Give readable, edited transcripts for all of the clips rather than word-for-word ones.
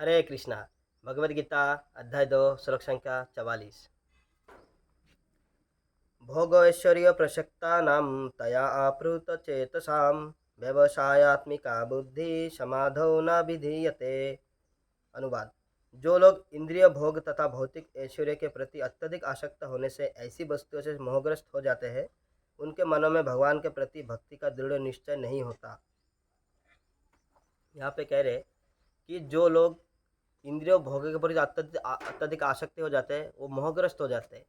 हरे कृष्णा। भगवद गीता अध्याय 2 श्लोक संख्या 44। भोगैश्वर्य प्रसक्तानां तया आपृत चेतसां व्यवसायात्मिका बुद्धि समाधौ न विधीयते। अनुवाद: जो लोग इंद्रिय भोग तथा भौतिक ऐश्वर्य के प्रति अत्यधिक आसक्त होने से ऐसी वस्तुओं से मोहग्रस्त हो जाते हैं, उनके मनों में भगवान के प्रति भक्ति का दृढ़ निश्चय नहीं होता। यहाँ पे कह रहे कि जो लोग इंद्रियों भोग के प्रति अत्यधिक आसक्ति हो जाते हैं, वो मोहग्रस्त हो जाते हैं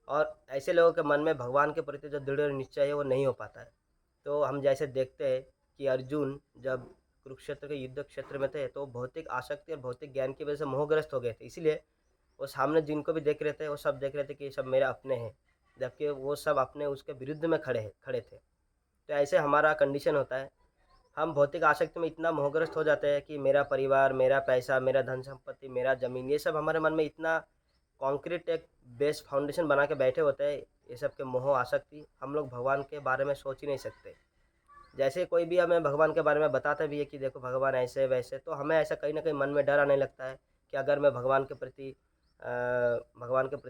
और ऐसे लोगों के मन में भगवान के प्रति जो दृढ़ निश्चय है वो नहीं हो पाता है। तो हम जैसे देखते हैं कि अर्जुन जब कुरुक्षेत्र के युद्ध क्षेत्र में थे तो भौतिक आसक्ति और भौतिक ज्ञान की वजह से मोहग्रस्त हो गए थे, इसीलिए वो सामने जिनको भी देख रहे थे वो सब देख रहे थे कि ये सब मेरे अपने हैं, जबकि वो सब अपने उसके विरुद्ध में खड़े थे। तो ऐसे हमारा कंडीशन होता है, हम भौतिक आसक्ति में इतना मोहग्रस्त हो जाते हैं कि मेरा परिवार, मेरा पैसा, मेरा धन संपत्ति, मेरा ज़मीन, ये सब हमारे मन में इतना कॉन्क्रीट एक बेस फाउंडेशन बना के बैठे होते हैं। ये सब के मोह आसक्ति, हम लोग भगवान के बारे में सोच ही नहीं सकते। जैसे कोई भी हमें भगवान के बारे में बताता भी है कि देखो भगवान ऐसे वैसे, तो हमें ऐसा कहीं ना कहीं मन में डर आने लगता है कि अगर मैं भगवान के प्रति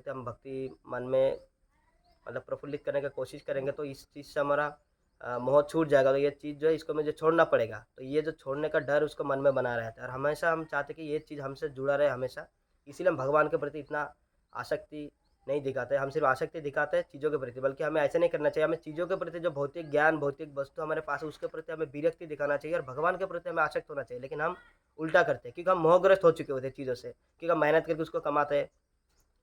हम भक्ति मन में मतलब प्रफुल्लित करने की कोशिश करेंगे तो इस चीज़ से हमारा मोह छूट जाएगा। तो ये चीज़ जो है इसको मुझे छोड़ना पड़ेगा, तो ये जो छोड़ने का डर उसको मन में बना रहता है और हमेशा हम चाहते कि ये चीज़ हमसे जुड़ा रहे हमेशा। इसीलिए हम भगवान के प्रति इतना आसक्ति नहीं दिखाते, हम सिर्फ आसक्ति दिखाते हैं चीज़ों के प्रति। बल्कि हमें ऐसा नहीं करना चाहिए, हमें चीज़ों के प्रति जो भौतिक ज्ञान, भौतिक वस्तु हमारे पास है उसके प्रति हमें विरक्ति दिखाना चाहिए और भगवान के प्रति हमें आसक्त होना चाहिए। लेकिन हम उल्टा करते हैं क्योंकि हम मोहग्रस्त हो चुके होते हैं चीज़ों से, क्योंकि हम मेहनत करके उसको कमाते हैं।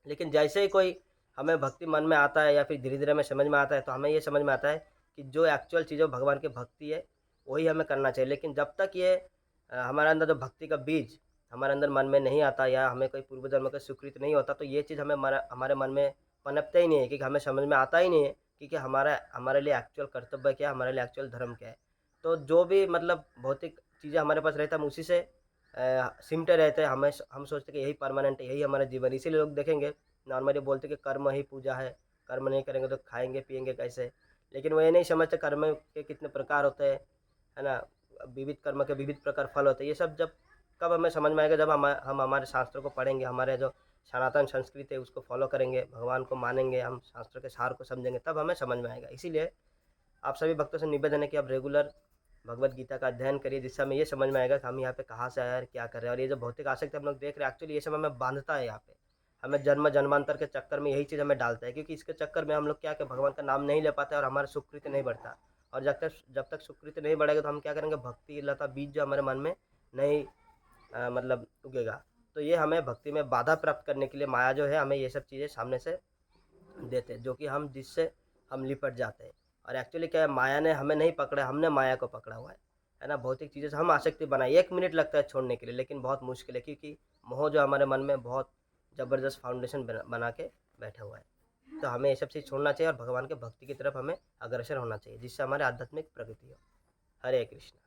लेकिन जैसे ही कोई हमें भक्ति मन में आता है या फिर धीरे-धीरे हमें समझ में आता है, तो हमें ये समझ में आता है कि जो एक्चुअल चीज़ें भगवान की भक्ति है, वही हमें करना चाहिए। लेकिन जब तक ये हमारे अंदर जो भक्ति का बीज हमारे अंदर मन में नहीं आता या हमें कोई पूर्व जन्म का सुकृत नहीं होता, तो ये चीज़ हमारे मन में पनपता ही नहीं है, क्योंकि हमें समझ में आता ही नहीं है कि हमारा हमारे लिए एक्चुअल कर्तव्य क्या है, हमारे लिए एक्चुअल धर्म क्या है। तो जो भी मतलब भौतिक चीज़ें हमारे पास रहता है, हम उसी से सिमटे रहते हैं। हम सोचते हैं कि यही परमानेंट है, यही हमारा जीवन। इसीलिए लोग देखेंगे नॉर्मली बोलते कि कर्म ही पूजा है, कर्म नहीं करेंगे तो खाएँगे पिएँगे कैसे? लेकिन वो ये नहीं समझते कर्म के कितने प्रकार होते हैं, है ना? विविध कर्म के विविध प्रकार फल होते हैं। ये सब जब कब हमें समझ में आएगा, जब हम हमारे शास्त्रों को पढ़ेंगे, हमारे जो सनातन संस्कृति है उसको फॉलो करेंगे, भगवान को मानेंगे, हम शास्त्रों के सार को समझेंगे, तब हमें समझ में आएगा। इसीलिए आप सभी भक्तों से निवेदन है कि आप रेगुलर भगवद गीता का अध्ययन करिए, जिससे हमें ये समझ में आएगा कि हम यहाँ पे कहाँ से आए हैं और क्या कर रहे हैं। और ये जो भौतिक आसक्ति हम लोग देख रहे हैं, एक्चुअली ये सब हमें बांधता है यहाँ पे। हमें जन्म जन्मांतर के चक्कर में यही चीज़ हमें डालता है, क्योंकि इसके चक्कर में हम लोग क्या कि भगवान का नाम नहीं ले पाते और हमारा सुकृति नहीं बढ़ता। और जब तक सुकृति नहीं बढ़ेगा तो हम क्या करेंगे, भक्ति लता बीज जो हमारे मन में नहीं मतलब उगेगा। तो ये हमें भक्ति में बाधा प्राप्त करने के लिए माया जो है हमें ये सब चीज़ें सामने से देते हैं, जो कि जिससे हम लिपट जाते हैं। और एक्चुअली क्या है, माया ने हमें नहीं पकड़ा, हमने माया को पकड़ा हुआ है ना? भौतिक चीज़ों से हम आसक्ति बनाए, 1 मिनट लगता है छोड़ने के लिए, लेकिन बहुत मुश्किल है, क्योंकि मोह जो हमारे मन में बहुत ज़बरदस्त फाउंडेशन बना के बैठा हुआ है। तो हमें ये सब चीज़ छोड़ना चाहिए और भगवान के भक्ति की तरफ हमें अग्रसर होना चाहिए, जिससे हमारी आध्यात्मिक प्रगति हो। हरे कृष्ण।